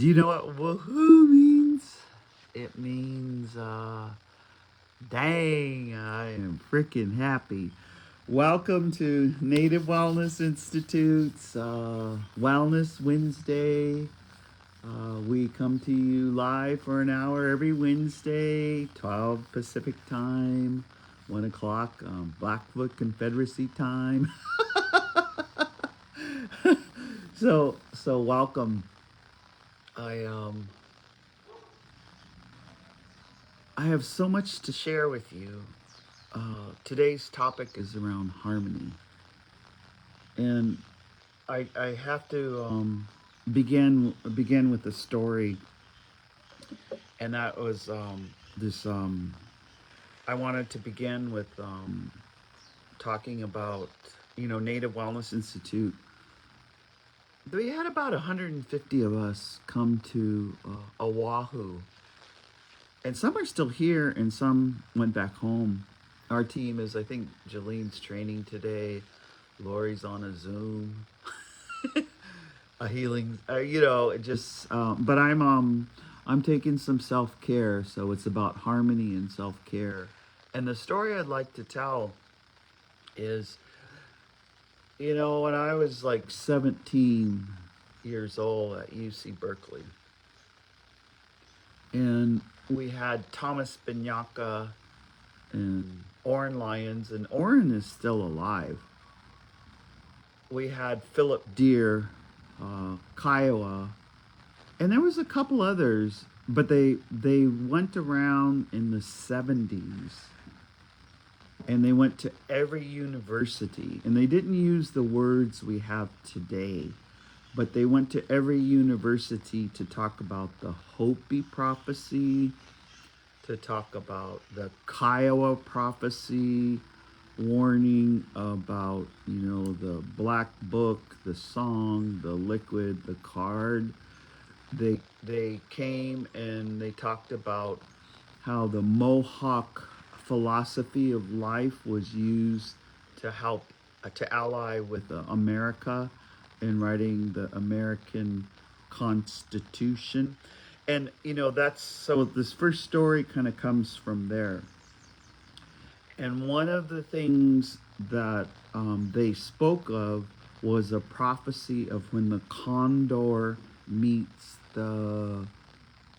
Do you know what woohoo means? It means, dang, I am freaking happy. Welcome to Native Wellness Institute's Wellness Wednesday. We come to you live for an hour every Wednesday, 12 Pacific time, 1 o'clock Blackfoot Confederacy time. So welcome. I I have so much to share with you. Today's topic is around harmony, and I have to begin with a story, and that was this. I wanted to begin with talking about Native Wellness Institute. We had about 150 of us come to Oahu, and some are still here, and some went back home. Our team is, I think, Jalene's training today. Lori's on a Zoom, a healing, just. But I'm taking some self care, so it's about harmony and self care. And the story I'd like to tell is, when I was like 17 years old at UC Berkeley, and we had Thomas Binyaka and Oren Lyons, and Oren is still alive. We had Philip Deer, Kiowa, and there was a couple others, but they went around in the 70s, and they went to every university, and they didn't use the words we have today, but they went to every university to talk about the Hopi prophecy, to talk about the Kiowa prophecy, warning about, the black book, the song, the liquid, the card. They came and they talked about how the Mohawk philosophy of life was used to help to ally with America in writing the American Constitution. And that's so this first story kind of comes from there. And one of the things that they spoke of was a prophecy of when the condor meets the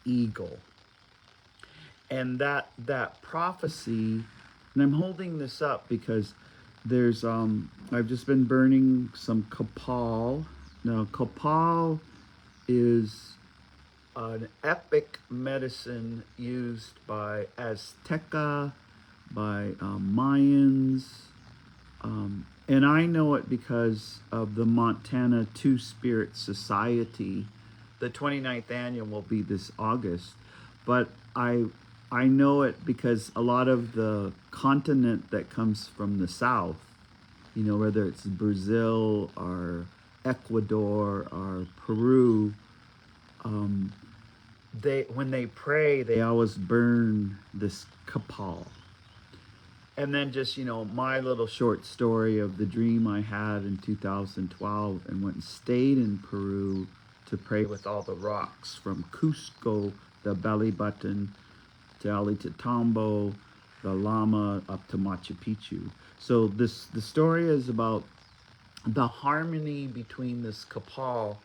eagle. And that prophecy, and I'm holding this up because there's I've just been burning some copal. Now copal is an epic medicine used by Azteca, by Mayans, and I know it because of the Montana Two-Spirit Society. The 29th annual will be this August, but I know it because a lot of the continent that comes from the south, whether it's Brazil or Ecuador or Peru, when they pray, they always burn this copal. And then just, my little short story of the dream I had in 2012 and went and stayed in Peru to pray with all the rocks from Cusco, the belly button, to Alitatambo, the Lama, up to Machu Picchu. So the story is about the harmony between this copal.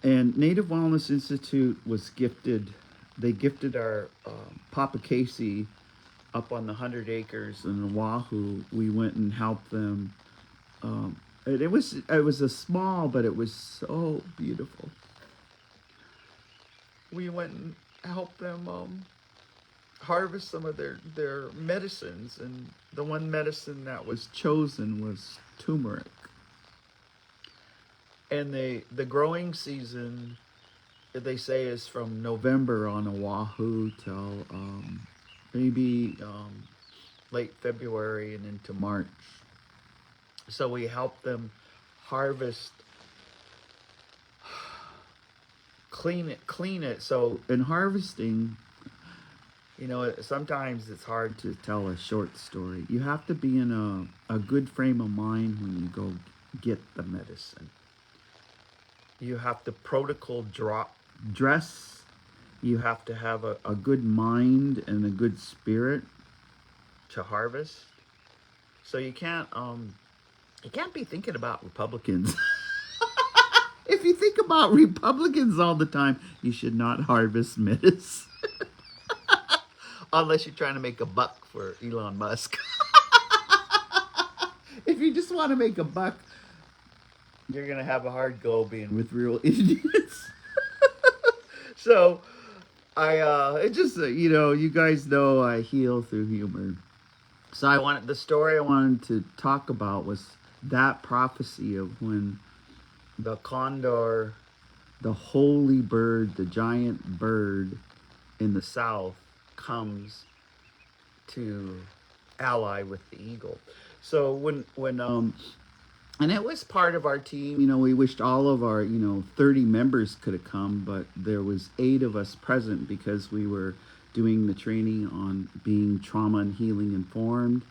And Native Wellness Institute was gifted, they gifted our Papa Casey up on the 100 acres in Oahu. We went and helped them. It was a small, but it was so beautiful. We went and helped them harvest some of their medicines, and the one medicine that was chosen was turmeric. And the growing season, they say, is from November on Oahu till maybe late February and into March. So we help them harvest, clean it. So in harvesting, sometimes it's hard to tell a short story. You have to be in a good frame of mind when you go get the medicine. You have to protocol drop dress. You have to have a good mind and a good spirit to harvest. So you can't be thinking about Republicans. If you think about Republicans all the time, you should not harvest lettuce. Unless you're trying to make a buck for Elon Musk. If you just want to make a buck, you're going to have a hard go being with real Indians. So, it just, you guys know I heal through humor. So the story I wanted to talk about was that prophecy of when the condor, the holy bird, the giant bird in the south, comes to ally with the eagle. So and it was part of our team. We wished all of our 30 members could have come, but there was 8 of us present because we were doing the training on being trauma and healing informed.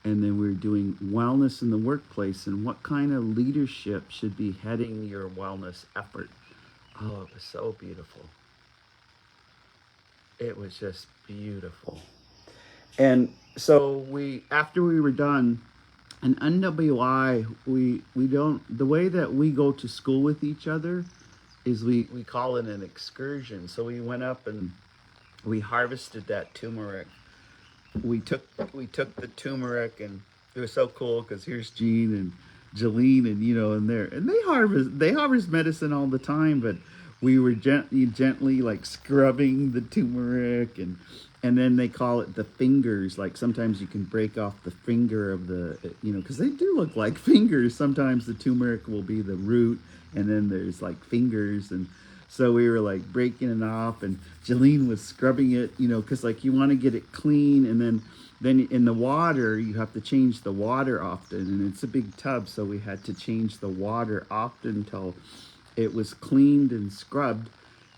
And then we were doing wellness in the workplace and what kind of leadership should be heading your wellness effort. Oh, it was so beautiful. It was just beautiful. And so after we were done, in NWI, we don't, the way that we go to school with each other is we call it an excursion. So we went up and we harvested that turmeric. We took the turmeric, and it was so cool because here's Jean and Jolene and they harvest medicine all the time, but we were gently like scrubbing the turmeric, and then they call it the fingers. Like sometimes you can break off the finger of the, because they do look like fingers. Sometimes the turmeric will be the root, and then there's like fingers. And so we were like breaking it off, and Jolene was scrubbing it, because like you want to get it clean. And then in the water, you have to change the water often. And it's a big tub, so we had to change the water often until it was cleaned and scrubbed.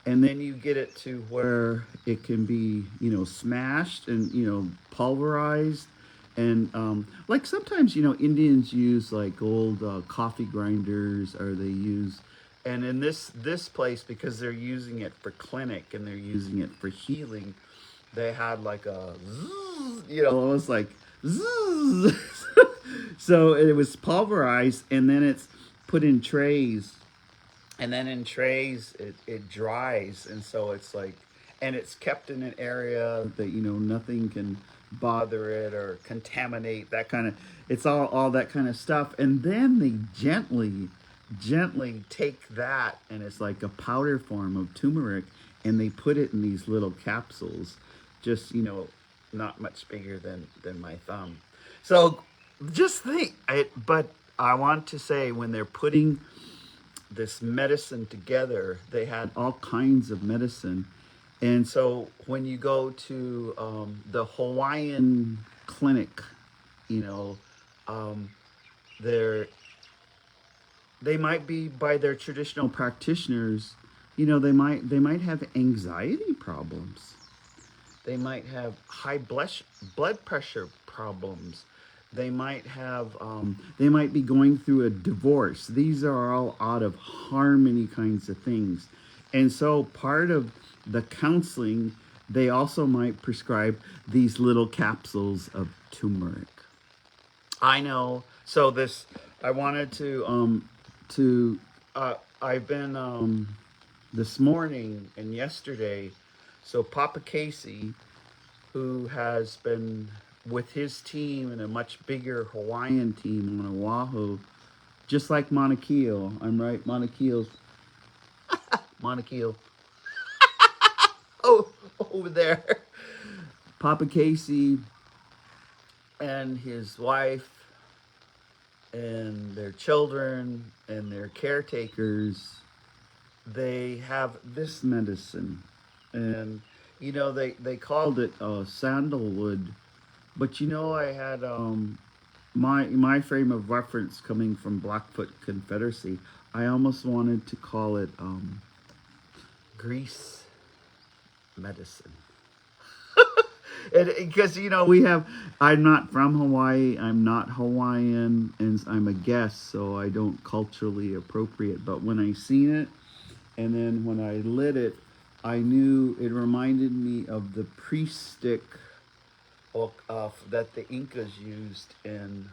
And then you get it to where it can be, smashed and, pulverized. And like sometimes, Indians use like old coffee grinders, or they use, and in this place, because they're using it for clinic and they're using it for healing, they had like a, almost like, so it was pulverized, and then it's put in trays. And then in trays, it dries. And so it's like, and it's kept in an area that, nothing can bother it or contaminate that kind of, it's all that kind of stuff. And then they gently take that, and it's like a powder form of turmeric, and they put it in these little capsules, just, not much bigger than my thumb. So just think, but I want to say, when they're putting this medicine together, they had all kinds of medicine. And so when you go to the Hawaiian clinic, they might be, by their traditional practitioners, they might have anxiety problems. They might have high blood pressure problems. They might have, they might be going through a divorce. These are all out of harmony kinds of things. And so part of the counseling, they also might prescribe these little capsules of turmeric. I know. So I wanted I've been, this morning and yesterday, so Papa Casey, who has been with his team and a much bigger Hawaiian team on Oahu, just like Mauna Kea. I'm right, Mauna Kea. Mauna Kea. Oh, over there. Papa Casey and his wife and their children and their caretakers, they have this medicine. And, they called it sandalwood. But I had my frame of reference coming from Blackfoot Confederacy. I almost wanted to call it grease medicine. Because I'm not from Hawaii, I'm not Hawaiian, and I'm a guest, so I don't culturally appropriate. But when I seen it, And then when I lit it, I knew it reminded me of the priest stick that the Incas used in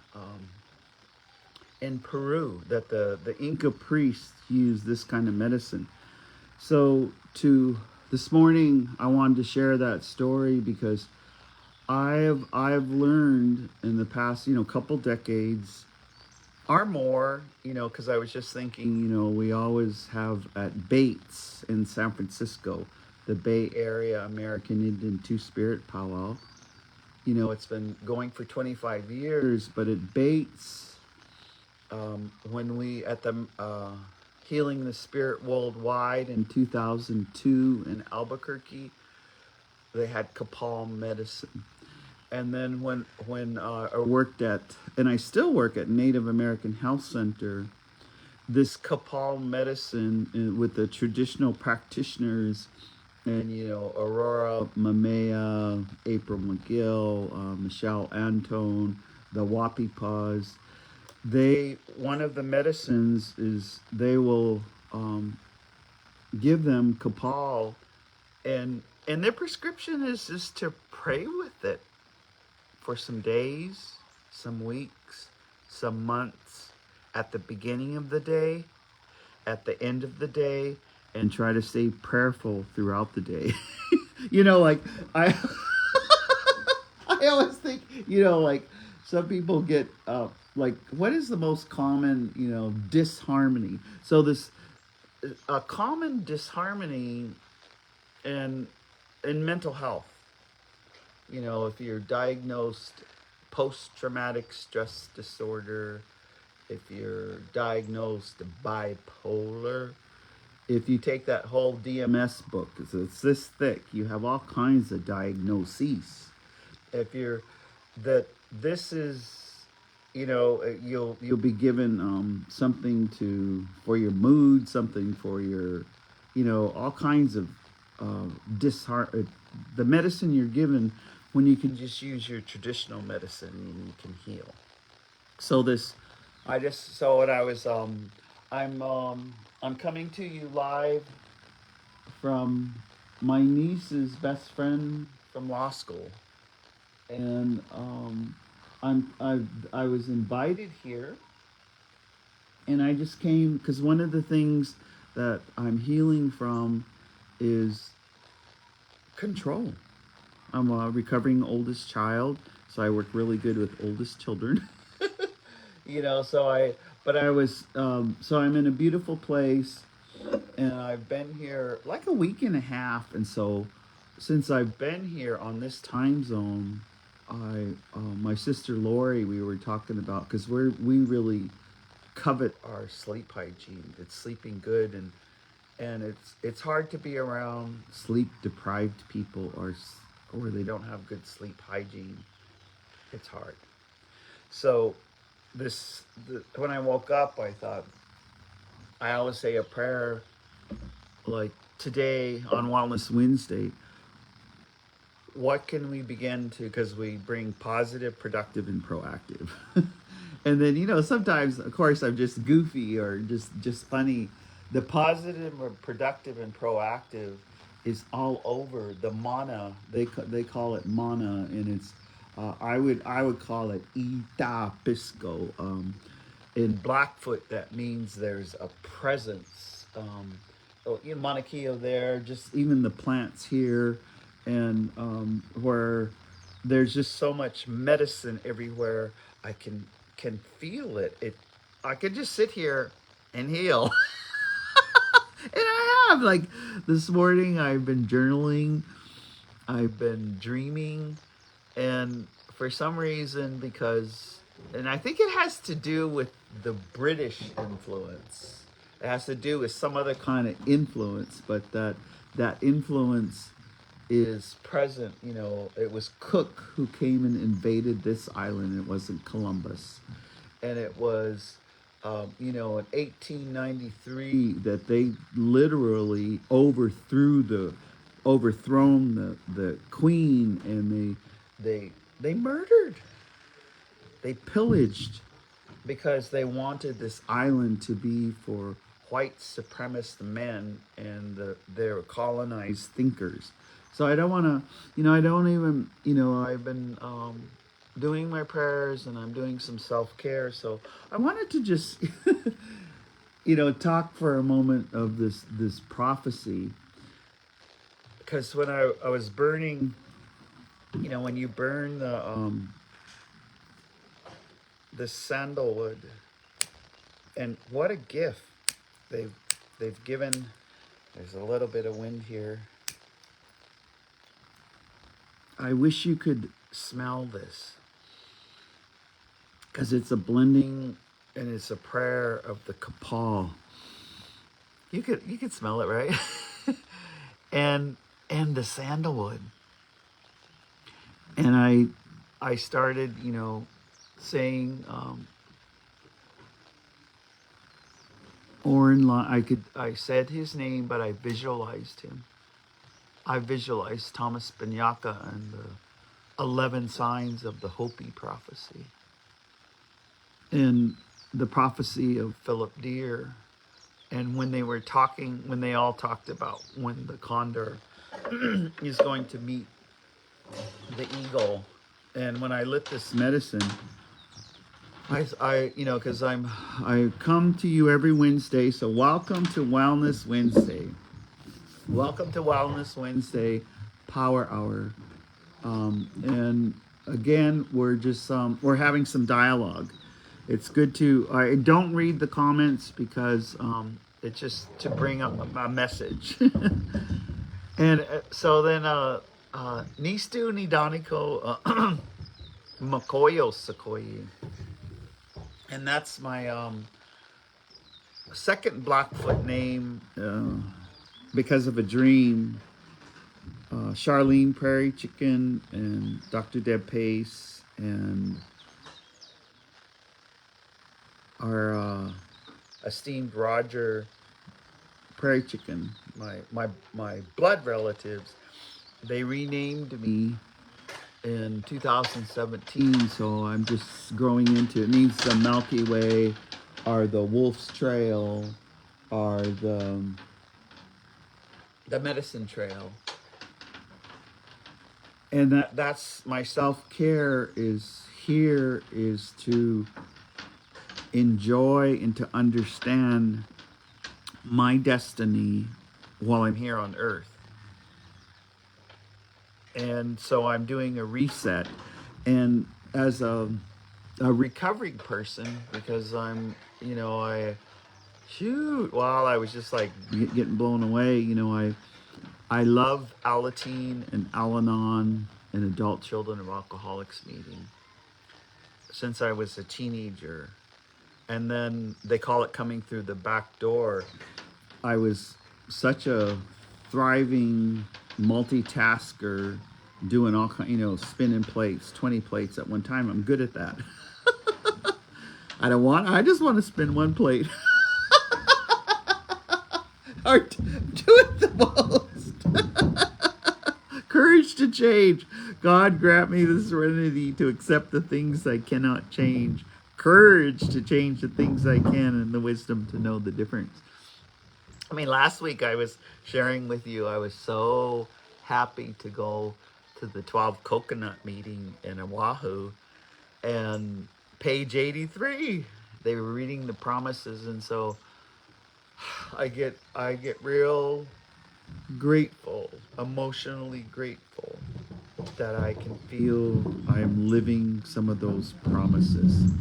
Peru. That the Inca priests used this kind of medicine. So to this morning, I wanted to share that story because I've learned in the past, couple decades or more, because I was just thinking, we always have at Bates in San Francisco, the Bay Area American Indian Two-Spirit Powwow. It's been going for 25 years, but at Bates, when we at the Healing the Spirit Worldwide in 2002 in Albuquerque, they had Kapal medicine. And then when I worked at, and I still work at Native American Health Center, this Kapal medicine with the traditional practitioners, and Aurora Mamea, April McGill, Michelle Antone, the Wapipas, one of the medicines is they will give them Kapal, and their prescription is just to pray with it for some days, some weeks, some months, at the beginning of the day, at the end of the day, and try to stay prayerful throughout the day. Like I I always think, like some people get like, what is the most common, disharmony? So this a common disharmony in mental health. If you're diagnosed post-traumatic stress disorder, if you're diagnosed bipolar, if you take that whole DMS book, it's this thick, you have all kinds of diagnoses. If you're that, this is, you'll be given something for your mood, something for your, all kinds of the medicine you're given, when you can just use your traditional medicine and you can heal. So I'm coming to you live from my niece's best friend from law school, and I was invited here, and I just came because one of the things that I'm healing from is control. I'm a recovering oldest child, so I work really good with oldest children. So I'm in a beautiful place, and I've been here like a week and a half, and so since I've been here on this time zone, my sister Lori, we were talking about, because we really covet our sleep hygiene. It's sleeping good, and it's hard to be around sleep deprived people or they don't have good sleep hygiene. It's hard. So when I woke up, I thought, I always say a prayer like today on Wellness Wednesday. What can we begin to, because we bring positive, productive, and proactive. And then, sometimes, of course, I'm just goofy or just funny. The positive or productive and proactive is all over the mana. They call it mana, and it's I would call it ita pisco. In Blackfoot, that means there's a presence. Mauna Kea there, just even the plants here, and where there's just so much medicine everywhere. I can feel it. I could just sit here and heal. And I have, like, this morning I've been journaling, I've been dreaming, and for some reason, and I think it has to do with the British influence. It has to do with some other kind of influence, but that influence is present. It was Cook who came and invaded this island. It wasn't Columbus. And it was, in 1893 that they literally overthrown the queen, and they murdered, they pillaged, because they wanted this island to be for white supremacist men and their colonized thinkers. So I don't want to, I don't even, I've been doing my prayers and I'm doing some self-care. So I wanted to just, talk for a moment of this prophecy. Because when I was burning, when you burn the sandalwood, and what a gift they've given. There's a little bit of wind here. I wish you could smell this, because it's a blending and it's a prayer of the kapal. You could smell it, right? and the sandalwood. And I started, saying I said his name, but I visualized him. I visualized Thomas Banyaka and the 11 signs of the Hopi prophecy. And the prophecy of Philip Deere. And when they all talked about when the condor is going to meet the eagle. And when I lit this medicine, because I come to you every Wednesday. So welcome to Wellness Wednesday. Welcome to Wellness Wednesday Power Hour. And again, we're having some dialogue. It's good I don't read the comments because it's just to bring up a message. And so then Nistu Nidaniko Makoyo Sakoyi. And that's my second Blackfoot name because of a dream. Charlene Prairie Chicken and Dr. Deb Pace and our esteemed Roger Prairie Chicken, my blood relatives, they renamed me in 2017, so I'm just growing into it. It means the Milky Way or the Wolf's Trail or the Medicine Trail. And that's my self-care is to enjoy and to understand my destiny while I'm here on earth. And so I'm doing a reset. And as a recovering person, because I'm, I was just like getting blown away. I love Alateen and Al-Anon and Adult Children of Alcoholics meeting since I was a teenager. And then they call it coming through the back door. I was such a thriving multitasker, doing all kinds, spinning plates, 20 plates at one time. I'm good at that. I just want to spin one plate. Or do it the most. Courage to change. God grant me the serenity to accept the things I cannot change. Courage to change the things I can, and the wisdom to know the difference. I mean, last week I was sharing with you, I was so happy to go to the 12 Coconut meeting in Oahu, and page 83, they were reading the promises, and so I get real grateful, emotionally grateful that I can feel I'm living some of those promises.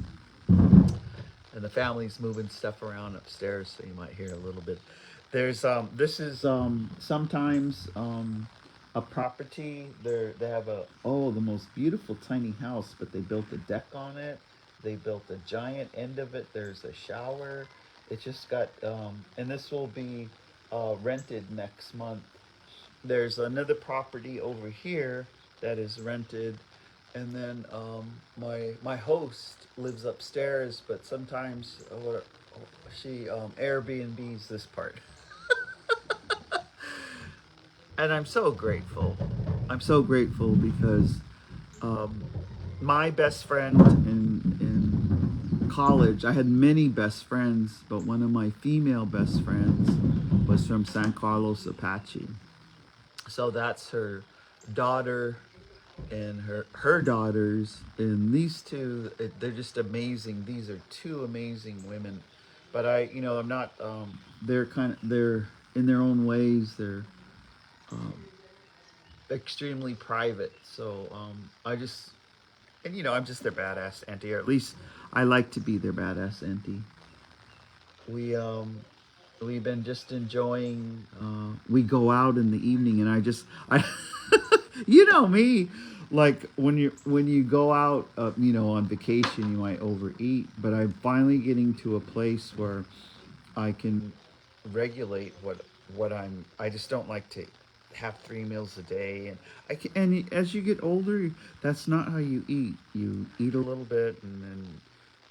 And the family's moving stuff around upstairs, so you might hear a little bit. There's this is sometimes a property. They have the most beautiful tiny house, but they built a deck on it. They built a giant end of it. There's a shower. It just got and this will be rented next month. There's another property over here that is rented. And then my host lives upstairs, but sometimes she Airbnbs this part. And I'm so grateful. I'm so grateful because my best friend in college, I had many best friends, but one of my female best friends was from San Carlos Apache. So that's her daughter and her daughters, and these two, they're just amazing. These are two amazing women. But I'm not. They're in their own ways. They're extremely private. So I just and I'm just their badass auntie, or at least I like to be their badass auntie. We we've been just enjoying. We go out in the evening, and I you know me, like when you go out, on vacation, you might overeat. But I'm finally getting to a place where I can regulate what I just don't like to have 3 meals a day, and as you get older, that's not how you eat. You eat a little bit, and then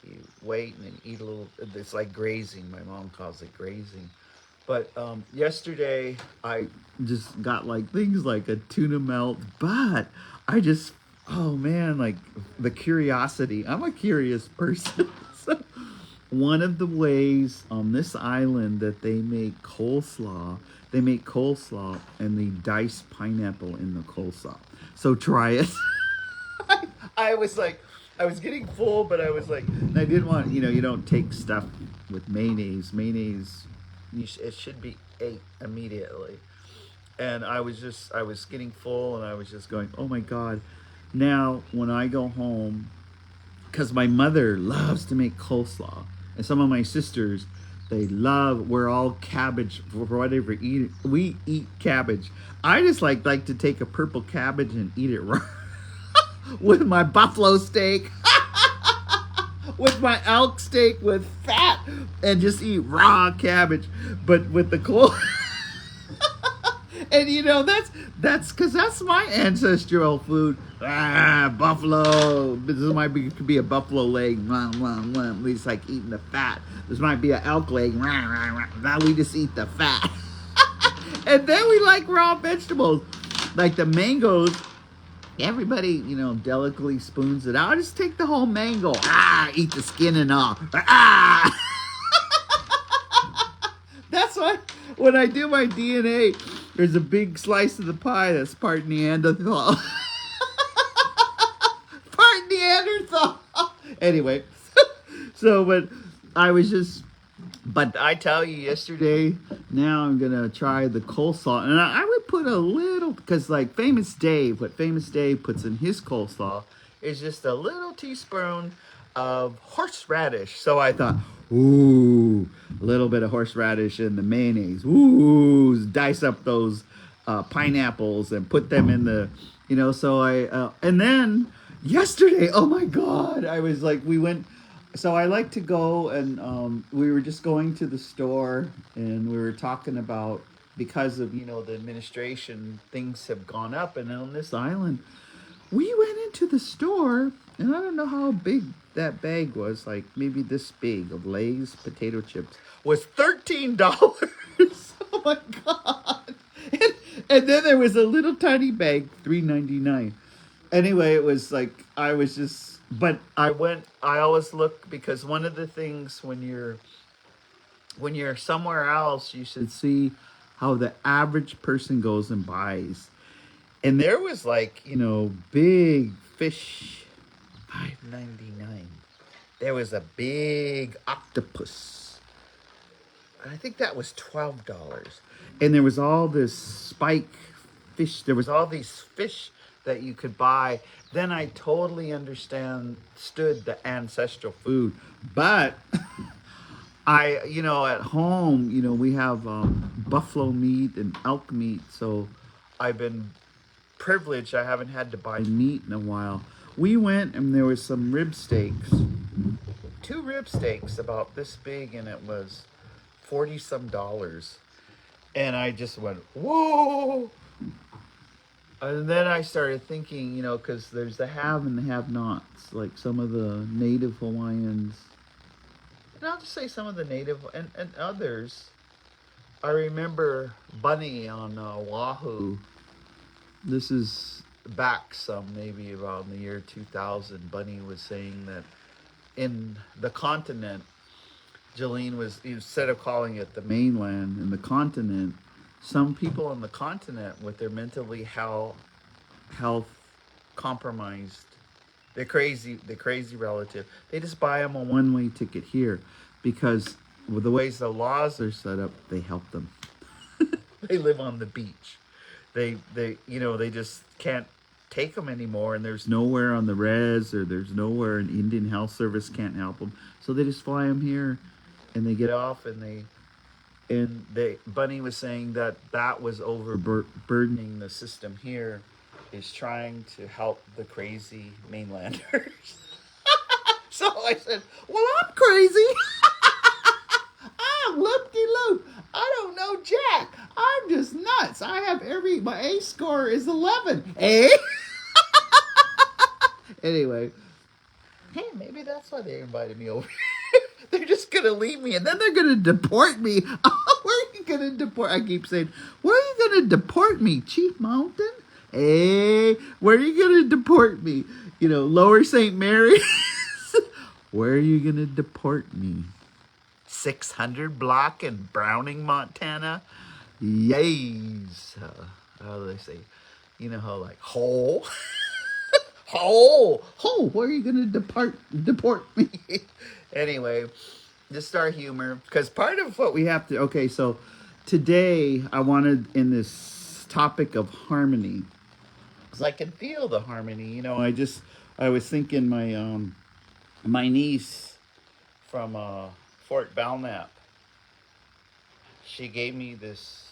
you wait, and then eat a little. It's like grazing. My mom calls it grazing. But yesterday I just got like things like a tuna melt, but I just, oh man, like the curiosity. I'm a curious person. So one of the ways on this island that they make coleslaw and they dice pineapple in the coleslaw. So try it. I was like, I was getting full, but I was like, and I didn't want, you don't take stuff with mayonnaise. Mayonnaise, it should be ate immediately. And I was getting full, and I was just going, oh my God. Now, when I go home, because my mother loves to make coleslaw, and some of my sisters, we're all cabbage for whatever eat. We eat cabbage. I just like to take a purple cabbage and eat it raw with my buffalo steak, with my elk steak with fat, and just eat raw cabbage. But with the cold, and that's because that's my ancestral food. Buffalo. This could be a buffalo leg. We just like eating the fat. This might be an elk leg. Now we just eat the fat. And then we like raw vegetables, like the mangoes. Everybody, delicately spoons it out. I just take the whole mango. Eat the skin and all. That's why when I do my DNA, there's a big slice of the pie that's part Neanderthal. Part Neanderthal. Anyway, but I was just, but I tell you, yesterday, now I'm going to try the coleslaw. And I would put a little, because like what Famous Dave puts in his coleslaw is just a little teaspoon of horseradish. So I thought, ooh, a little bit of horseradish in the mayonnaise. Ooh, dice up those pineapples and put them in the, so and then yesterday, oh my God, I was like, so I like to go, and we were just going to the store, and we were talking about, because of, the administration, things have gone up, and on this island, we went into the store, and I don't know how big that bag was, like maybe this big of Lay's potato chips, was $13. Oh my God. And then there was a little tiny bag, $3.99. Anyway, it was like, but I always look, because one of the things when you're somewhere else, you should see how the average person goes and buys. And there was like, big fish, $5.99. There was a big octopus. I think that was $12. And there was all this spike fish. There was all these fish that you could buy. Then I totally understood the ancestral food. But at home, we have buffalo meat and elk meat. So I've been privileged. I haven't had to buy meat in a while. We went, and there was some rib steaks. 2 rib steaks about this big, and it was $40 some. And I just went, whoa. And then I started thinking, because there's the have and the have-nots, like some of the native Hawaiians. And I'll just say some of the native and others. I remember Bunny on Oahu. This is back some, maybe around the year 2000. Bunny was saying that in the continent, Jolene was, instead of calling it the mainland and the continent, some people on the continent with their mentally health compromised, the crazy relative, they just buy them a one-way ticket here because with the ways the laws are set up, they help them. They live on the beach. They just can't take them anymore, and there's nowhere on the res, or there's nowhere an Indian Health Service can't help them, so they just fly them here, and they get off, and Bunny was saying that was overburdening the system here, is trying to help the crazy mainlanders. So I said, well, I'm crazy. I'm loop-de-loop. I don't know jack. I'm just nuts. I have my A score is 11. Eh? Anyway, hey, maybe that's why they invited me over. They're just going to leave me, and then they're going to deport me. Where are you going to deport? I keep saying, where are you going to deport me? Chief Mountain? Hey, where are you going to deport me? Lower St. Mary's? Where are you going to deport me? 600 block in Browning, Montana? Yays. How do they say? You know how, like, hole? Hole, where are you going to deport me? Anyway, just our humor. Because part of what we have to... Okay, so today I wanted, in this topic of harmony, because I can feel the harmony. I was thinking my niece from Fort Belknap, she gave me this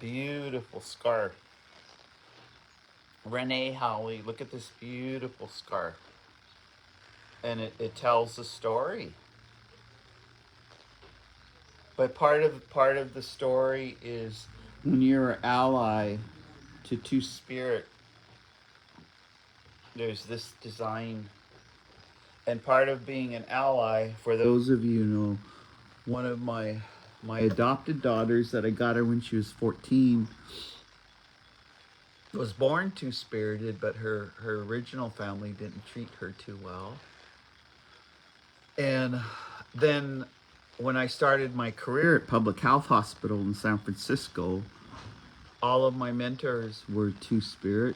beautiful scarf. Renee Howley, look at this beautiful scarf. And it tells a story. But part of the story is when you're an ally to Two Spirit, there's this design. And part of being an ally, for those of you who know, one of my adopted daughters that I got her when she was 14 was born two-spirited, but her original family didn't treat her too well. And then when I started my career at Public Health Hospital in San Francisco, all of my mentors were two-spirit.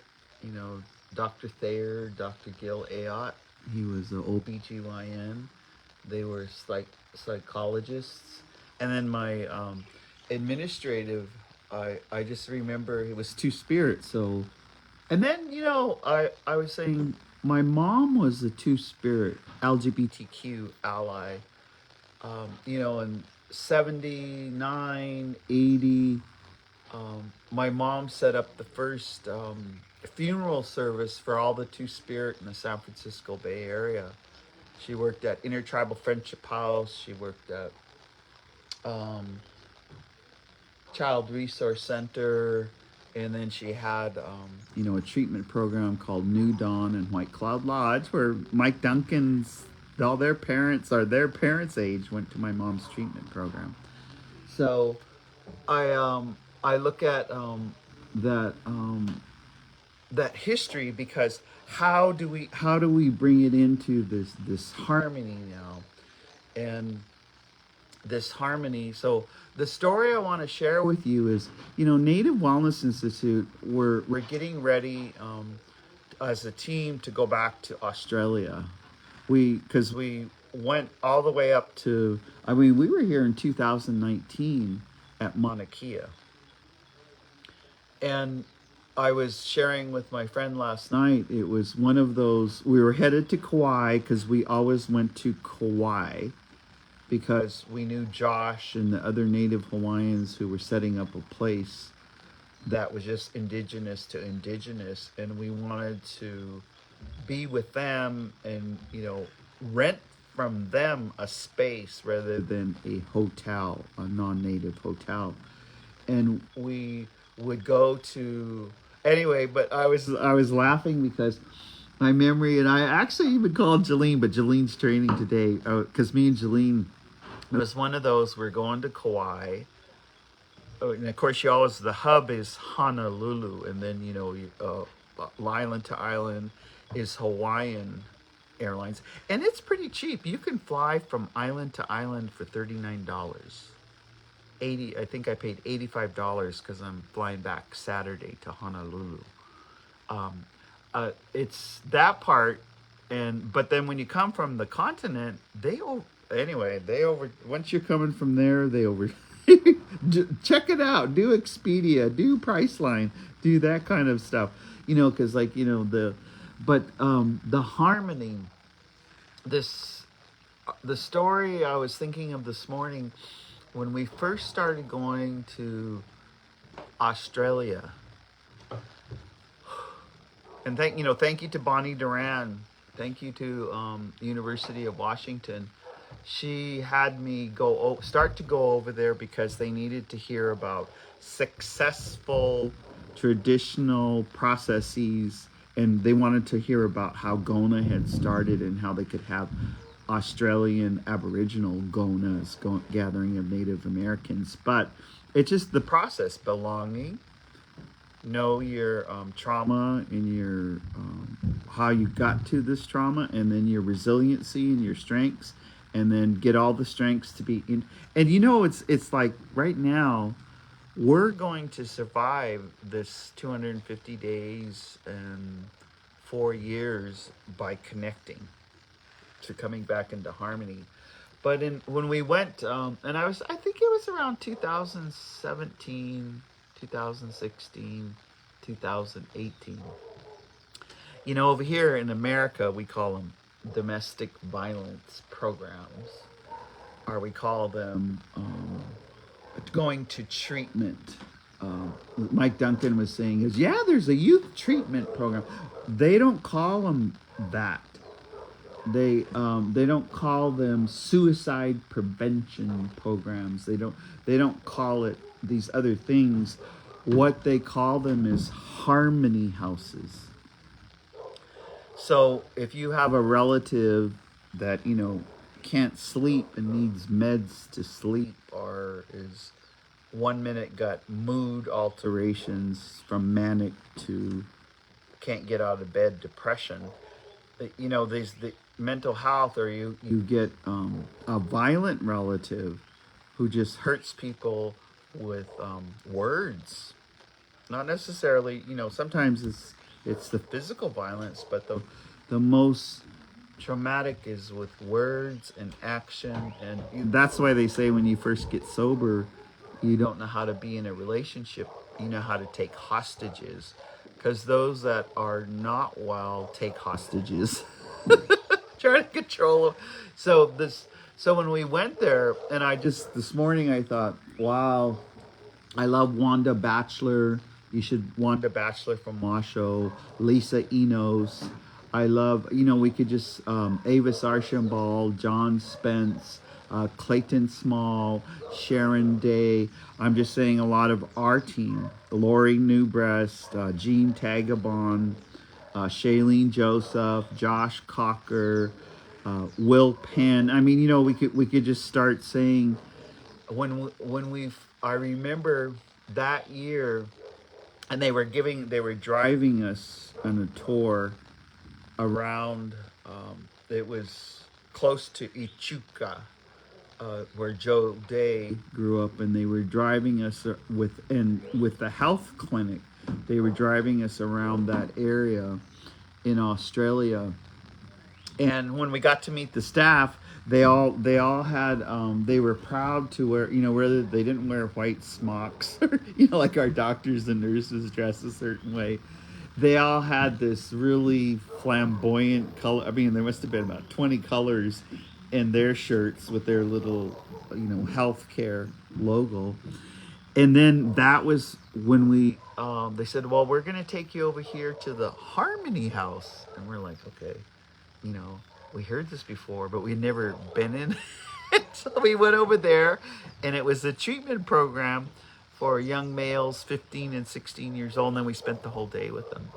Dr. Thayer, Dr. Gil Ayotte, he was an OBGYN. They were psychologists. And then my administrative, I just remember it was two-spirit. So, and then, I was saying my mom was a two-spirit LGBTQ ally. In 79, 80, my mom set up the first funeral service for all the two-spirit in the San Francisco Bay Area. She worked at Intertribal Friendship House. She worked at Child Resource Center. And then she had, a treatment program called New Dawn and White Cloud Lodge, where Mike Duncan's, all their parents age went to my mom's treatment program. So I look at that history, because how do we bring it into this harmony now, and this harmony. So the story I want to share with you is, Native Wellness Institute, we're getting ready as a team to go back to Australia. Because we went all the way up to, we were here in 2019 at Mauna Kea. And I was sharing with my friend last night, it was one of those, we were headed to Kauai, because we always went to Kauai, because we knew Josh and the other Native Hawaiians who were setting up a place that was just indigenous to indigenous, and we wanted to be with them and, rent from them a space rather than a hotel, a non-native hotel. And we would go to, anyway, but I was laughing because my memory, and I actually even called Jolene, but Jolene's training today, because me and Jolene, it was one of those, we're going to Kauai. Oh, and of course, the hub is Honolulu, and then, island to island is Hawaiian. Airlines, and it's pretty cheap. You can fly from island to island for $39. 80, I think I paid $85 because I'm flying back Saturday to Honolulu. Um, it's that part, and but then when you come from the continent, they over once you're coming from there, they over check it out. Do Expedia, do Priceline, do that kind of stuff. Because like the Harmony, this the story I was thinking of this morning when we first started going to Australia. And thank you to Bonnie Duran. Thank you to University of Washington. She had me start to go over there because they needed to hear about successful traditional processes, and they wanted to hear about how Gona had started and how they could have Australian Aboriginal Gonas, gathering of Native Americans. But it's just the process, belonging, know your trauma and your how you got to this trauma, and then your resiliency and your strengths, and then get all the strengths to be in. And it's like right now we're going to survive this 250 days and 4 years by connecting to coming back into harmony. But when we went, and I think it was around 2017, 2016, 2018. Over here in America, we call them domestic violence programs, or we call them going to treatment. Mike Duncan was saying there's a youth treatment program. They don't call them that. They don't call them suicide prevention programs. They don't call it these other things. What they call them is harmony houses. So if you have a relative that can't sleep and needs meds to sleep, or is 1 minute got mood alterations from manic to can't get out of bed, depression, there's the mental health, or you get a violent relative who just hurts people with words, not necessarily, sometimes it's the physical violence, but the most traumatic is with words and action. And that's why they say when you first get sober, you don't know how to be in a relationship. You know how to take hostages, because those that are not well take hostages. Try to control them. So when we went there, and this morning I thought, wow, I love Wanda Batchelor. Wanda Batchelor from Washoe, Lisa Enos. I love, we could just, Avis Archambault, John Spence, Clayton Small, Sharon Day. I'm just saying a lot of our team. Lori Newbreast, Jean Tagabon, Shailene Joseph, Josh Cocker, Will Penn. I mean, we could just start saying I remember that year, and they were driving us on a tour around, it was close to Echuca, where Joe Day grew up, and they were driving us with the health clinic. They were driving us around that area in Australia. And when we got to meet the staff, they all had they were proud to wear, whether they didn't wear white smocks or like our doctors and nurses dress a certain way. They all had this really flamboyant color. I mean, there must have been about 20 colors in their shirts with their little healthcare logo. And then that was when they said, well, we're going to take you over here to the Harmony House. And we're like, okay, we heard this before, but we'd never been in. So we went over there, and it was a treatment program for young males 15 and 16 years old. And then we spent the whole day with them.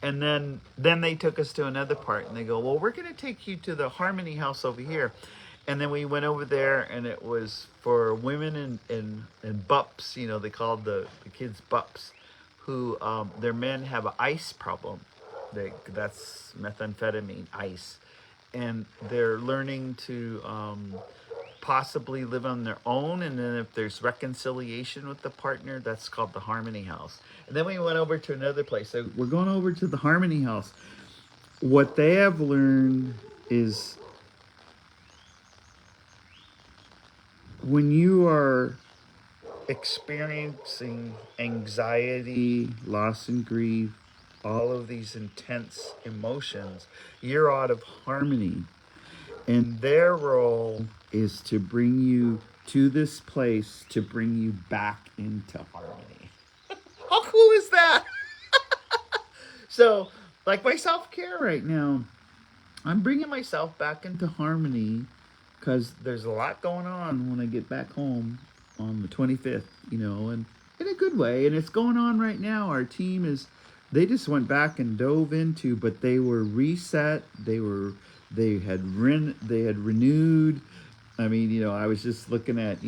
And then they took us to another part, and they go, well, we're going to take you to the Harmony House over here. And then we went over there, and it was for women and bups, they called the kids bups, who their men have an ice problem. That's methamphetamine, ice. and they're learning to possibly live on their own. And then if there's reconciliation with the partner, that's called the Harmony House. And then we went over to another place. So we're going over to the Harmony House. What they have learned is when you are experiencing anxiety, loss and grief, all of these intense emotions, you're out of harmony. And their role is to bring you to this place to bring you back into harmony. How cool is that? So, like my self care right now, I'm bringing myself back into harmony because there's a lot going on when I get back home on the 25th, and in a good way. And it's going on right now. Our team they just went back and dove into, but they were reset. They had renewed. I mean, I was just looking at,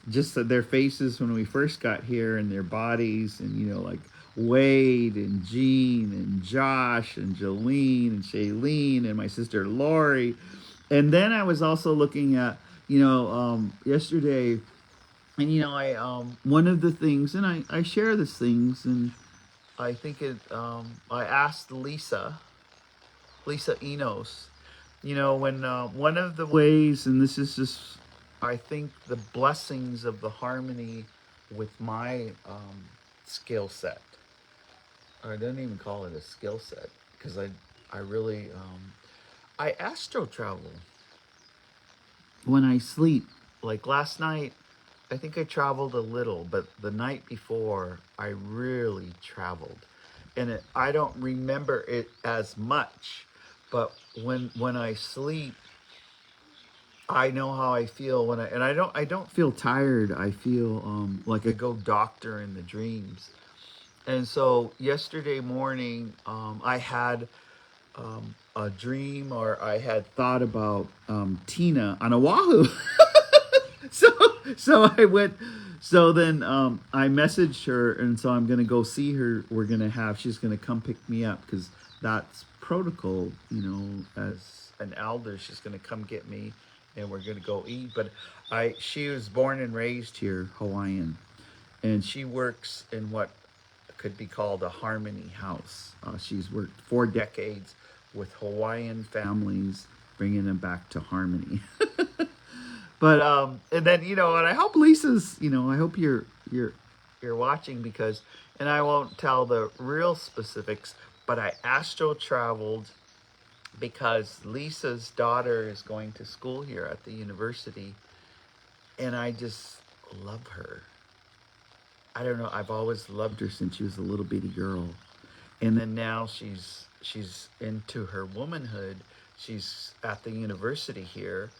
just their faces when we first got here and their bodies and, like Wade and Jean and Josh and Jolene and Shailene and my sister Lori. And then I was also looking at, yesterday, and, I, one of the things, and I share these things, and I think I asked Lisa Enos, when one of the ways, and this is just, I think, the blessings of the harmony with my skill set. I don't even call it a skill set because I really, I astro travel when I sleep. Like last night, I think I traveled a little, but the night before, I really traveled. And I don't remember it as much, but when I sleep, I know how I feel I don't feel tired. I feel like I go doctor in the dreams. And so yesterday morning, I had a dream, or I had thought about Tina on Oahu. so I went. So then I messaged her, and so I'm gonna go see her. She's gonna come pick me up because that's protocol, as an elder. She's gonna come get me, and we're gonna go eat. But she was born and raised here, Hawaiian, and she works in what could be called a Harmony House. She's worked 4 decades with Hawaiian families, bringing them back to harmony. But and then and I hope Lisa's, I hope you're watching, because, and I won't tell the real specifics, but I astro traveled because Lisa's daughter is going to school here at the university, and I just love her. I don't know. I've always loved her since she was a little bitty girl, and then now she's into her womanhood. She's at the university here,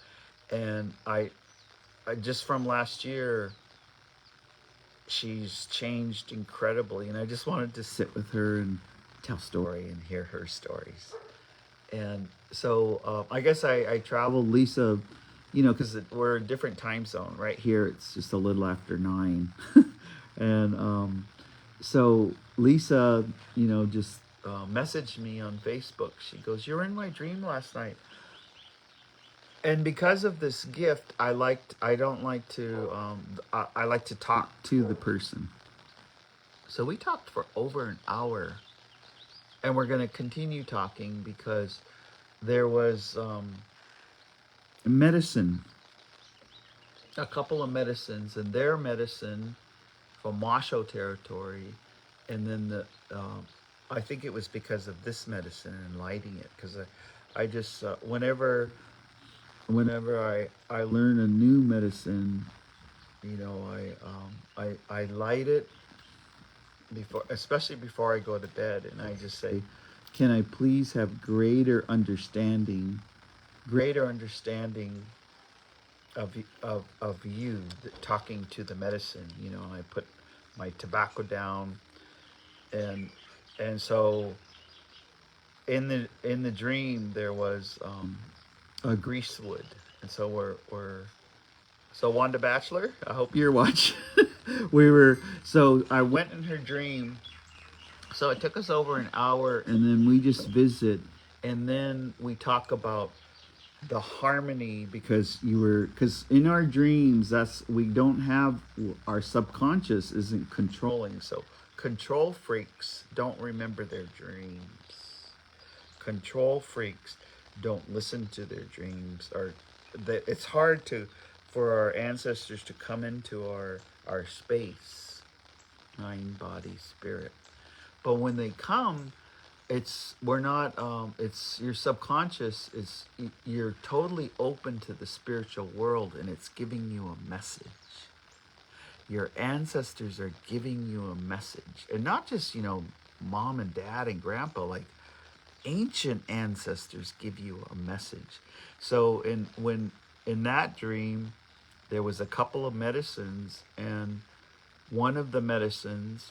and I just from last year, she's changed incredibly, and I just wanted to sit with her and tell story and hear her stories. And so I guess I traveled Lisa, because we're a different time zone. Right here, it's just a little after 9. And so Lisa, just messaged me on Facebook. She goes, "You're in my dream last night." And because of this gift, I like to talk to the person. So we talked for over an hour, and we're going to continue talking because there was medicine, a couple of medicines, and their medicine from Washoe territory, and then I think it was because of this medicine and lighting it, because I just whenever I learn a new medicine, I light it especially before I go to bed, and I just say, "Can I please have greater understanding of you talking to the medicine?" And I put my tobacco down, and so in the dream there was a greasewood, and so so Wanda Bachelor, I hope you're watching. So I went in her dream. So it took us over an hour, and then we just visit, and then we talk about the harmony, because because in our dreams, we don't have, our subconscious isn't controlling. So control freaks don't remember their dreams. Control freaks don't listen to their dreams, or that it's hard to for our ancestors to come into our space, mind, body, spirit. But when they come, it's we're not it's your subconscious is, you're totally open to the spiritual world, and it's giving you a message. Your ancestors are giving you a message, and not just, mom and dad and grandpa, like ancient ancestors give you a message. So in that dream, there was a couple of medicines, and one of the medicines,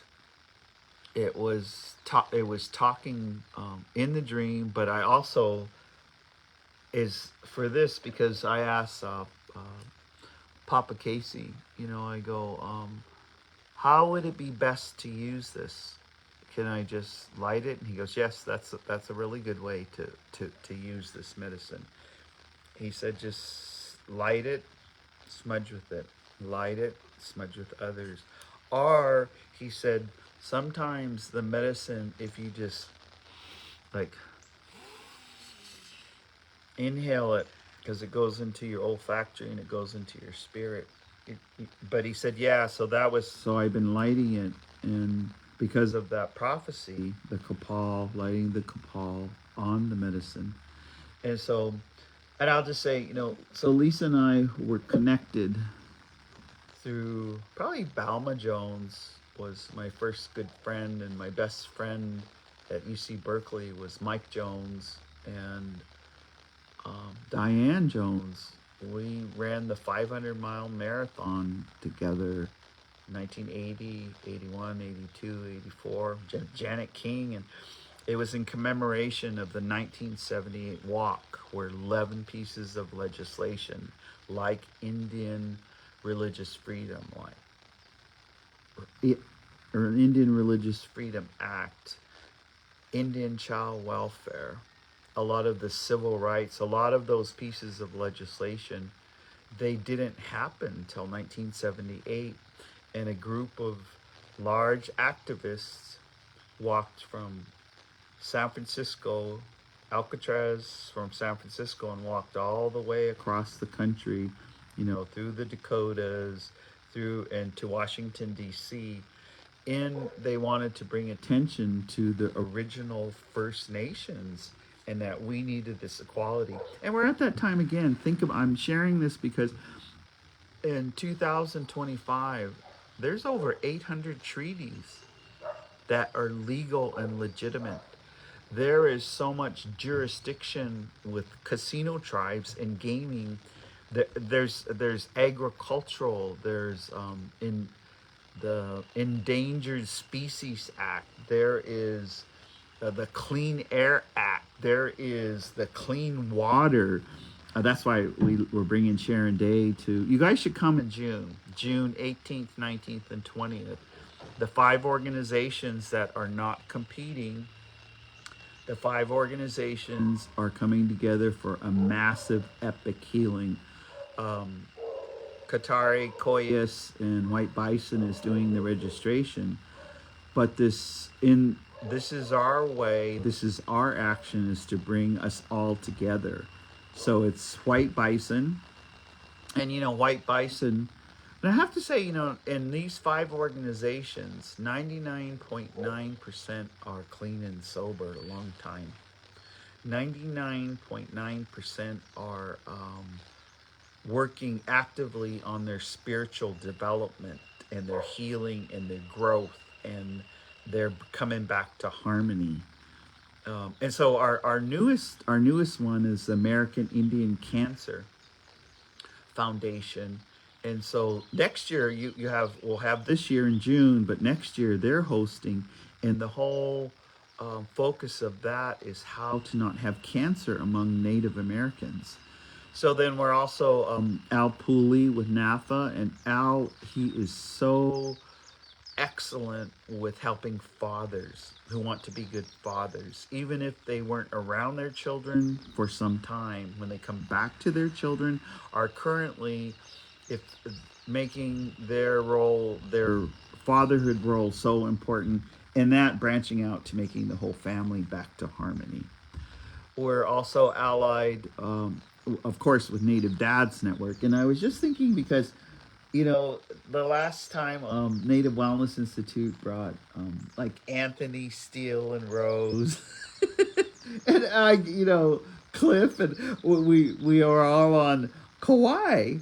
it was talking in the dream. But I also, is for this, because I asked Papa Casey, I go, how would it be best to use this? Can I just light it? And he goes, yes, that's a really good way to use this medicine. He said, just light it, smudge with it, light it, smudge with others. Or he said, sometimes the medicine, if you just like inhale it, because it goes into your olfactory and it goes into your spirit. But he said, yeah, so that was, so I've been lighting it, and because of that prophecy, the Kapal, lighting the Kapal on the medicine. And so, and I'll just say, so Lisa and I were connected through, probably Balma Jones was my first good friend, and my best friend at UC Berkeley was Mike Jones, and Diane Jones. We ran the 500-mile marathon together, 1980, 81, 82, 84. Janet King, and it was in commemoration of the 1978 walk, where 11 pieces of legislation, like Indian Religious Freedom, or Indian Religious Freedom Act, Indian child welfare, a lot of the civil rights, a lot of those pieces of legislation, they didn't happen until 1978. And a group of large activists walked from San Francisco, Alcatraz from San Francisco, and walked all the way across the country, through the Dakotas, through and to Washington, D.C. And they wanted to bring attention to the original First Nations, and that we needed this equality. And we're at that time again. I'm sharing this because in 2025, there's over 800 treaties that are legal and legitimate. There is so much jurisdiction with casino tribes and gaming. There's agricultural. There's in the Endangered Species Act. There is the Clean Air Act. There is the Clean Water. That's why we're bringing Sharon Day to. You guys should come in June 18th, 19th, and 20th. The 5 organizations that are not competing, the 5 organizations are coming together for a massive, epic healing. Katari, Koyas, and White Bison is doing the registration. But this is our way, this is our action, is to bring us all together. So it's White Bison, and White Bison, and I have to say, in these 5 organizations, 99.9% are clean and sober a long time. 99.9% are working actively on their spiritual development and their healing and their growth, and they're coming back to harmony. And so our newest one is the American Indian Cancer Foundation. And so next year we'll have this year in June, but next year they're hosting, and the whole focus of that is how to not have cancer among Native Americans. So then we're also Al Pooley with NAFA, and Al, he is so excellent with helping fathers who want to be good fathers, even if they weren't around their children for some time. When they come back to their children, are currently, if making their role, their fatherhood role, so important, and that branching out to making the whole family back to harmony. We're also allied, of course, with Native Dads Network. And I was just thinking because, the last time Native Wellness Institute brought like Anthony, Steele, and Rose, and Cliff, and we are all on Kauai,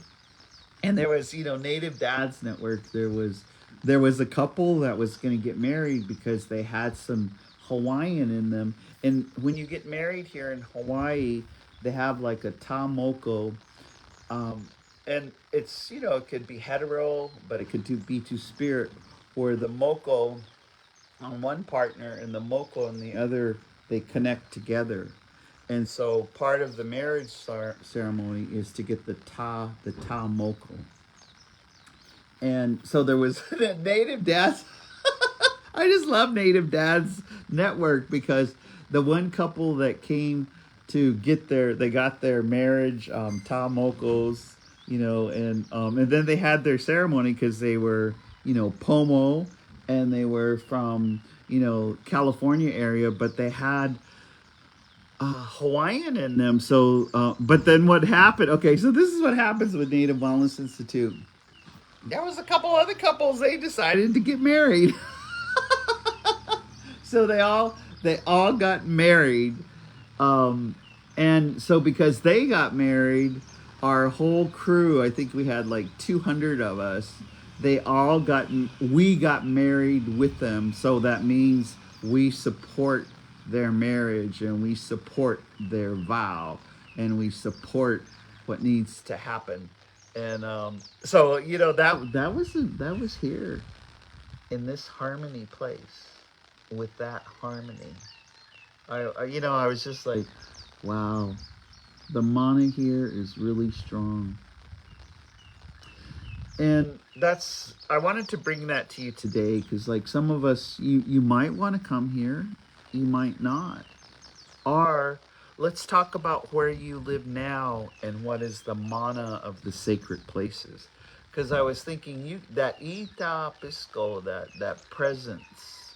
and there was Native Dads Network. There was a couple that was going to get married because they had some Hawaiian in them. And when you get married here in Hawaii, they have like a tamoko, and it's it could be hetero, but it could be two spirit, where the moko on one partner and the moko on the other, they connect together. And so part of the marriage ceremony is to get the moko. And so there was Native Dads. I just love Native Dads Network because the one couple that came to they got their marriage, tamokos, and then they had their ceremony because they were, Pomo, and they were from, California area, but they had Hawaiian in them. So, but then what happened? Okay, so this is what happens with Native Wellness Institute. There was a couple other couples, they decided to get married. So they all got married. And so because they got married, our whole crew, I think we had like 200 of us, we got married with them. So that means we support their marriage, and we support their vow, and we support what needs to happen. And so that was here in this harmony place with that harmony. I was just like, wow, the mana here is really strong. And I wanted to bring that to you today because, like, some of us, you might want to come here, you might not. Or let's talk about where you live now and what is the mana of the sacred places. Because I was thinking, that Ita Pisco, that presence,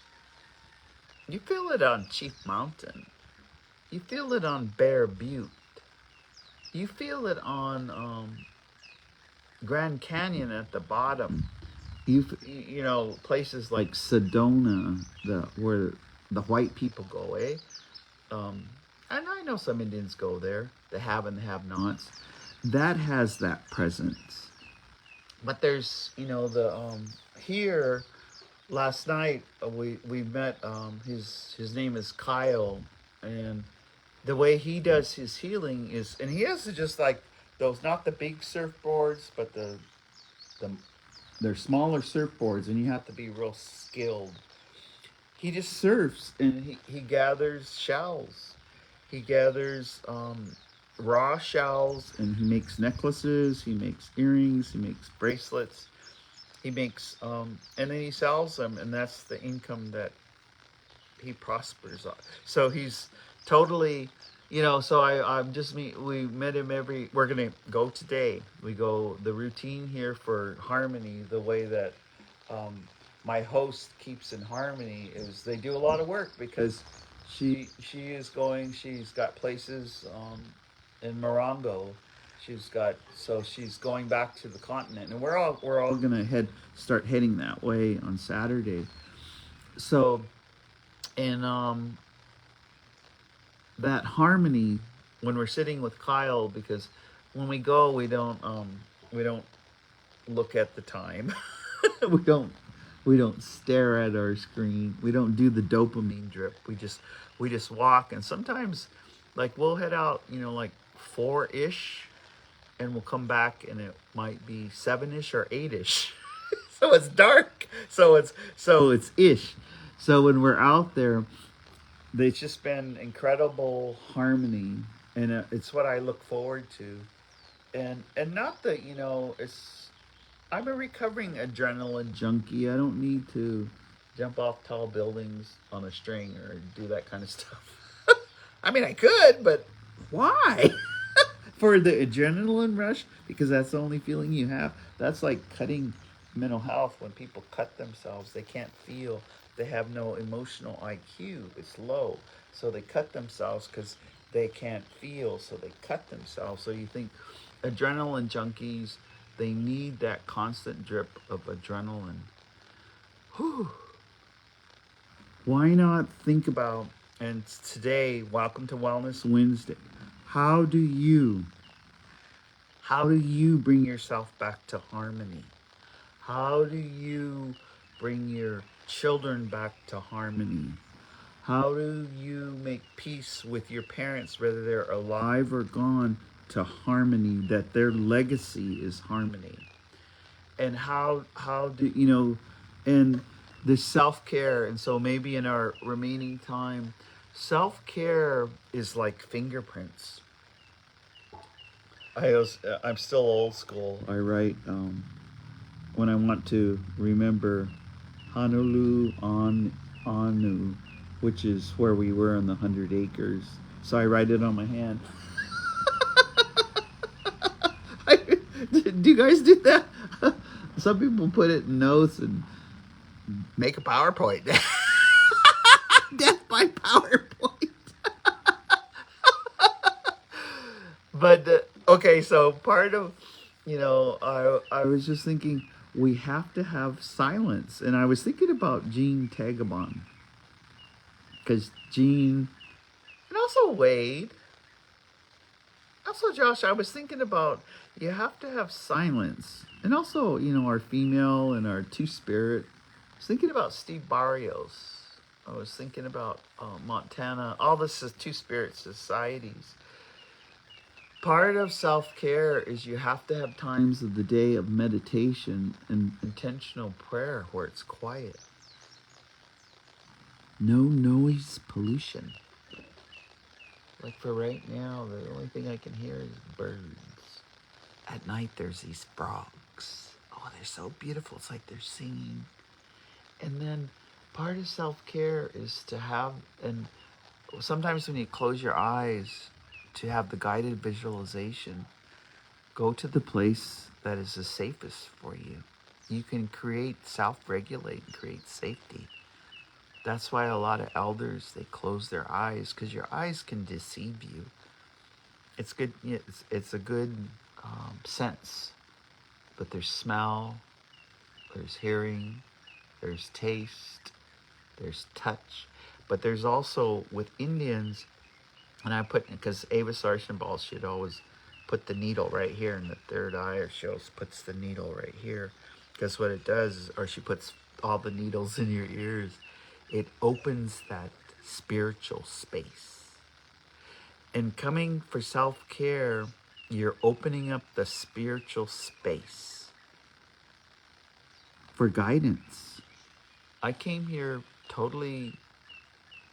you feel it on Chief Mountain. You feel it on Bear Butte. You feel it on Grand Canyon at the bottom. Places like Sedona, where the white people go, eh? And I know some Indians go there, the have and the have-nots. That has that presence. But there's, here last night we met. His name is Kyle, and the way he does his healing is, and he has to just like those, not the big surfboards, but they're smaller surfboards, and you have to be real skilled. He just surfs, and he gathers shells. He gathers raw shells, and he makes necklaces, he makes earrings, he makes bracelets, he makes and then he sells them, and that's the income that he prospers on. So he's totally, so we met him we're gonna go today. We go the routine here for harmony, the way that my host keeps in harmony is they do a lot of work because she's got places in Morongo. She's going back to the continent, and we're all gonna start heading that way on Saturday. So, and that harmony when we're sitting with Kyle, because when we go, we don't look at the time. we don't stare at our screen. We don't do the dopamine drip. We just walk, and sometimes like we'll head out, like 4-ish, and we'll come back and it might be 7-ish or 8-ish. So it's dark. So it's ish. So when we're out there, it's just been incredible harmony, and it's what I look forward to. And not that, I'm a recovering adrenaline junkie. I don't need to jump off tall buildings on a string or do that kind of stuff. I mean, I could, but why? For the adrenaline rush? Because that's the only feeling you have. That's like cutting mental health. When people cut themselves, they can't feel. They have no emotional IQ. It's low. So they cut themselves because they can't feel. So they cut themselves. So you think adrenaline junkies, they need that constant drip of adrenaline. Whew. Why not think about, and today, welcome to Wellness Wednesday. How do you bring yourself back to harmony? How do you bring your children back to harmony? How do you make peace with your parents, whether they're alive or gone, to harmony, that their legacy is harmony? And how do you know, and the self-care, and so maybe in our remaining time, self-care is like fingerprints. I'm still old school. I write when I want to remember Honolulu on Anu, which is where we were on the 100 acres. So I write it on my hand. Do you guys do that? Some people put it in notes and make a PowerPoint. Death by PowerPoint. But okay, so part of, I was just thinking we have to have silence, and I was thinking about Gene Tagabon, because Gene, and also Wade, also Josh. I was thinking about you have to have silence, and also our female and our two spirit. I was thinking about Steve Barrios. I was thinking about Montana. All this is two spirit societies. Part of self-care is you have to have times of the day of meditation and intentional prayer where it's quiet. No noise pollution. Like for right now, the only thing I can hear is birds. At night, there's these frogs. Oh, they're so beautiful. It's like they're singing. And then part of self-care is to have, and sometimes when you close your eyes, to have the guided visualization. Go to the place that is the safest for you. You can self-regulate and create safety. That's why a lot of elders, they close their eyes, because your eyes can deceive you. It's good. It's a good sense, but there's smell, there's hearing, there's taste, there's touch, but there's also with Indians, and I put, because Avis Archambault, she'd always put the needle right here in the third eye, or she always puts the needle right here, because what it does is, or she puts all the needles in your ears, it opens that spiritual space. And coming for self-care, you're opening up the spiritual space for guidance. I came here totally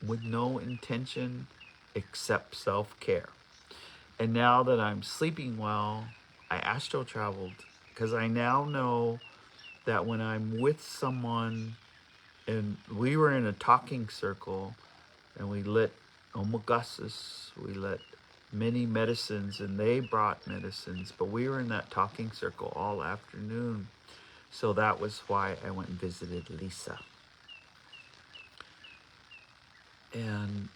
with no intention except self-care. And now that I'm sleeping well, I astral traveled, because I now know that when I'm with someone, and we were in a talking circle, and we lit omegasis, we lit many medicines, and they brought medicines, but we were in that talking circle all afternoon. So that was why I went and visited Lisa. And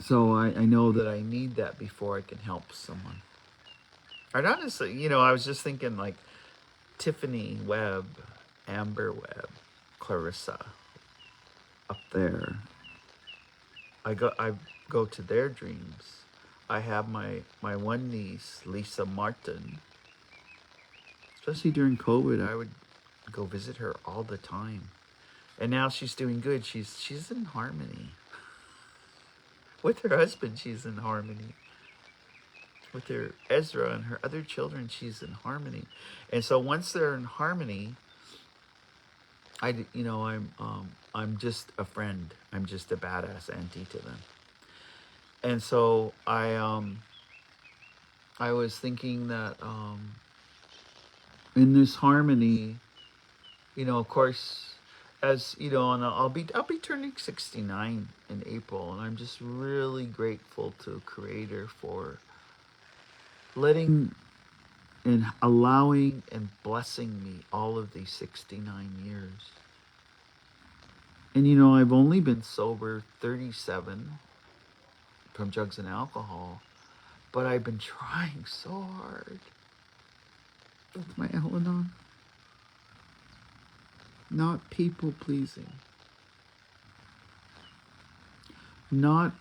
so I know that I need that before I can help someone. And honestly, I was just thinking like Tiffany Webb, Amber Webb, Clarissa, up there. I go to their dreams. I have my one niece, Lisa Martin. Especially during COVID, I would go visit her all the time. And now she's doing good. She's in harmony. With her husband, she's in harmony. With her Ezra and her other children, she's in harmony. And so once they're in harmony, I'm just a friend. I'm just a badass auntie to them. And so I was thinking that in this harmony, of course, as you know, and I'll be turning 69 in April, and I'm just really grateful to Creator for letting and allowing and blessing me all of these 69 years. And I've only been sober 37 from drugs and alcohol, but I've been trying so hard with my Al-Anon, not people pleasing, not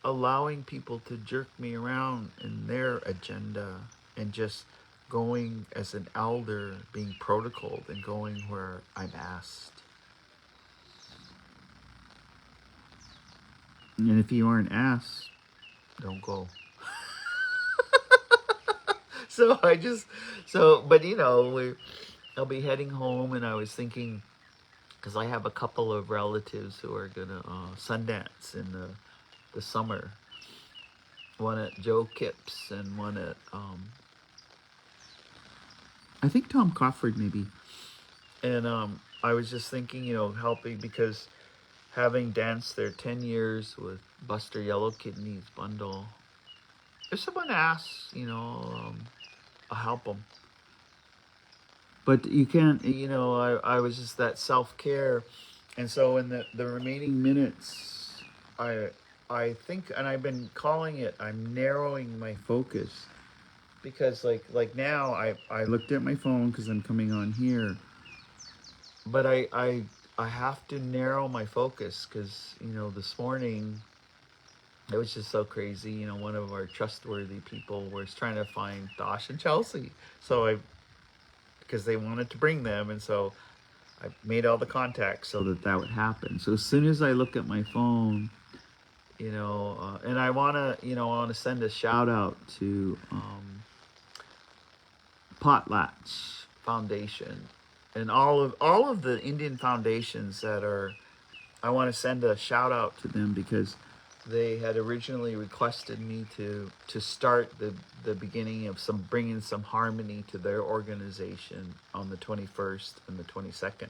allowing people to jerk me around in their agenda, and just going as an elder, being protocoled and going where I'm asked. And if you aren't asked, don't go. But I'll be heading home, and I was thinking, because I have a couple of relatives who are gonna Sundance in the summer. One at Joe Kipps and one at I think Tom Crawford maybe. And I was just thinking, helping, because having danced there 10 years with Buster Yellow Kidney's bundle, if someone asks, I'll help them. But you can't, I was just that self-care. And so in the remaining minutes, I think, and I've been calling it, I'm narrowing my focus. Because like now, I looked at my phone because I'm coming on here. But I have to narrow my focus because, this morning, it was just so crazy. One of our trustworthy people was trying to find Dosh and Chelsea. So because they wanted to bring them, and so I made all the contacts so that would happen. So as soon as I look at my phone, and I want to send a shout out to Potlatch Foundation and all of the Indian foundations that are. I want to send a shout out to them because they had originally requested me to start the beginning of bringing some harmony to their organization on the 21st and the 22nd.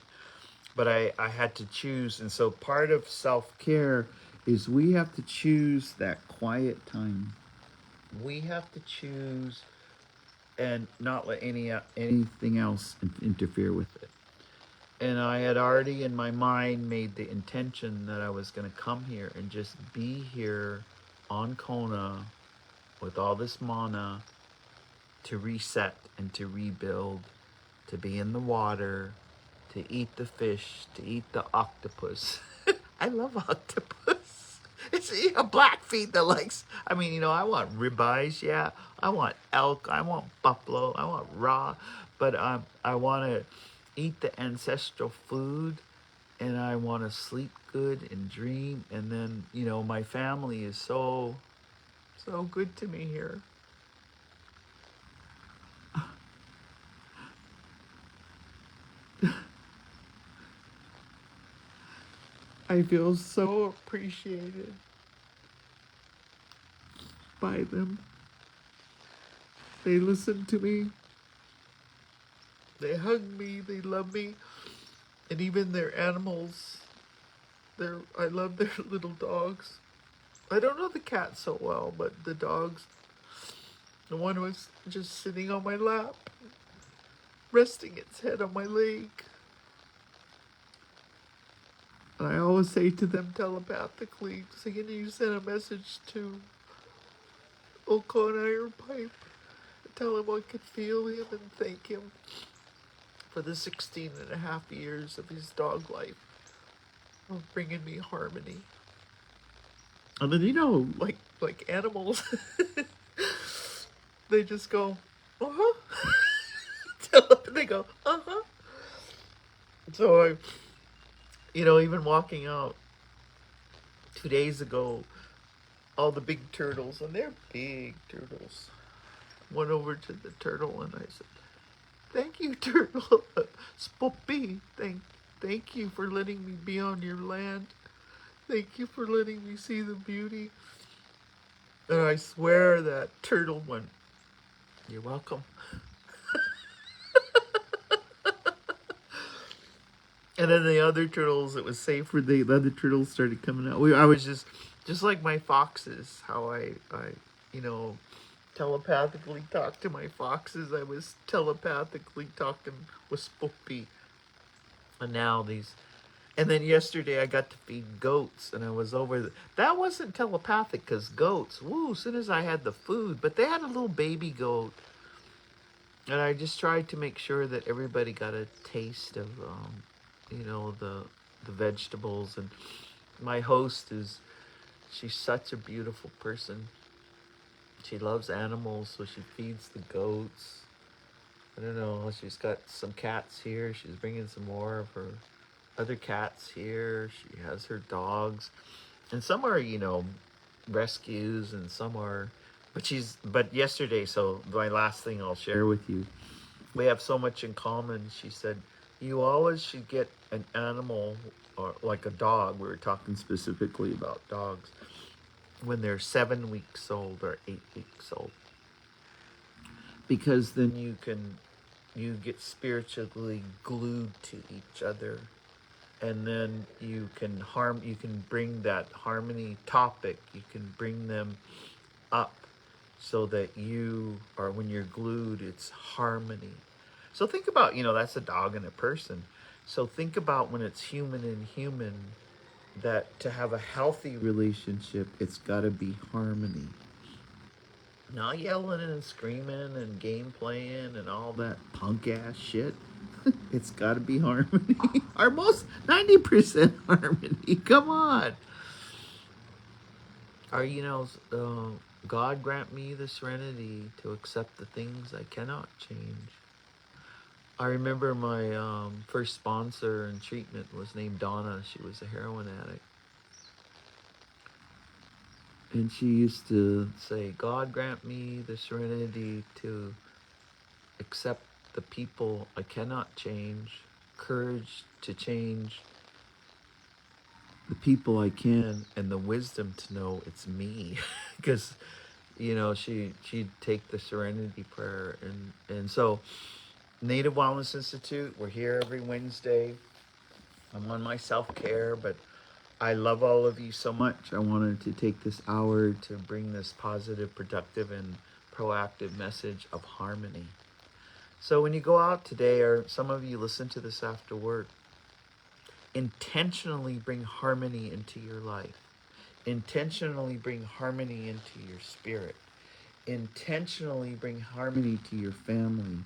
But I had to choose, and so part of self-care is we have to choose that quiet time. We have to choose and not let anything else interfere with it. And I had already in my mind made the intention that I was going to come here and just be here on Kona with all this mana to reset and to rebuild, to be in the water, to eat the fish, to eat the octopus. I love octopus. It's a Blackfeet that likes, I want ribeyes, yeah. I want elk, I want buffalo, I want raw. But I want to eat the ancestral food, and I want to sleep good and dream. And then, my family is so good to me here. I feel so appreciated by them. They listen to me. They hug me. They love me. And even their animals. I love their little dogs. I don't know the cat so well, but the dogs. The one was just sitting on my lap, resting its head on my leg. And I always say to them telepathically, so can you send a message to Old Iron Pipe? Tell him I could feel him and thank him for the 16 and a half years of his dog life of bringing me harmony. And then, like animals, they just go, uh-huh. They go, uh-huh. So even walking out 2 days ago, all the big turtles, and they're big turtles, went over to the turtle and I said, thank you, turtle. Spoppy, thank you for letting me be on your land. Thank you for letting me see the beauty. And I swear that turtle went, you're welcome. And then the other turtles, it was safer. The other turtles started coming out. I was just like my foxes, how I, you know, telepathically talked to my foxes. I was telepathically talking with Spoopy. And now these, and then yesterday I got to feed goats, and I was over. That wasn't telepathic because goats, woo, as soon as I had the food, but they had a little baby goat. And I just tried to make sure that everybody got a taste of, you know, the vegetables. And my host she's such a beautiful person. She loves animals, so she feeds the goats. I don't know, she's got some cats here. She's bringing some more of her other cats here. She has her dogs. And some are, you know, rescues, and some are, but yesterday, so my last thing I'll share with you, we have so much in common. She said, you always should get an animal, or like a dog. We were talking specifically about dogs when they're 7 weeks old or 8 weeks old, because then you get spiritually glued to each other, and then you can bring that harmony topic, you can bring them up, so that when you're glued, it's harmony. So think about, you know, that's a dog and a person. So think about when it's human and human, that to have a healthy relationship, it's got to be harmony. Not yelling and screaming and game playing and all that punk ass shit. It's got to be harmony. Our most 90% harmony. Come on. God grant me the serenity to accept the things I cannot change. I remember my first sponsor in treatment was named Donna. She was a heroin addict. And she used to say, God grant me the serenity to accept the people I cannot change, courage to change the people I can, and the wisdom to know it's me. Because, you know, she'd take the serenity prayer. And so Native Wellness Institute, we're here every Wednesday. I'm on my self-care, but I love all of you so much. I wanted to take this hour to bring this positive, productive, and proactive message of harmony. So when you go out today, or some of you listen to this after work, intentionally bring harmony into your life. Intentionally bring harmony into your spirit. Intentionally bring harmony to your family.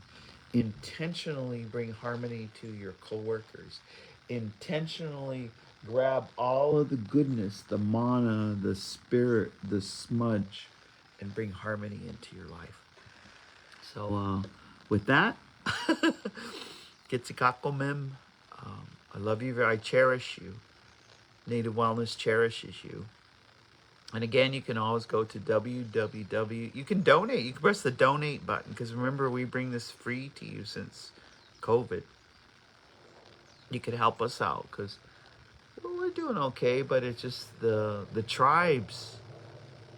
Intentionally bring harmony to your coworkers. Intentionally grab all of the goodness, the mana, the spirit, the smudge, and bring harmony into your life. So with that, Kitsikako I love you. I cherish you. Native Wellness cherishes you. And again, you can always go to www. You can donate. You can press the donate button, because remember, we bring this free to you since COVID. You could help us out, because we're doing okay, but it's just the tribes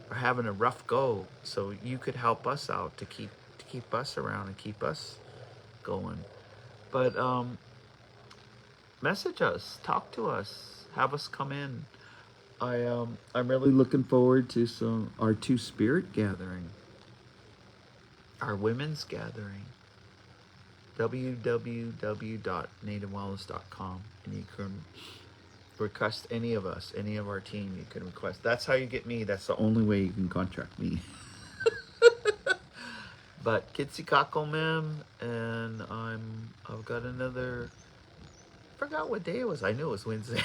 are having a rough go. So you could help us out to keep us around and keep us going. But message us, talk to us, have us come in. I'm really looking forward to our 2 spirit gathering, our women's gathering. www.nativewellness.com, and you can request any of us, any of our team. You can request. That's how you get me. That's the only way you can contract me. But Kitsikako Mem, and I've got another. Forgot what day it was. I knew it was Wednesday.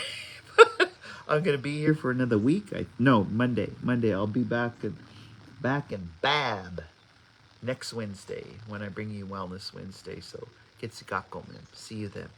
I'm gonna be here for another week. Monday. I'll be back in Bab next Wednesday when I bring you Wellness Wednesday. So Kitsikako Mem. See you then.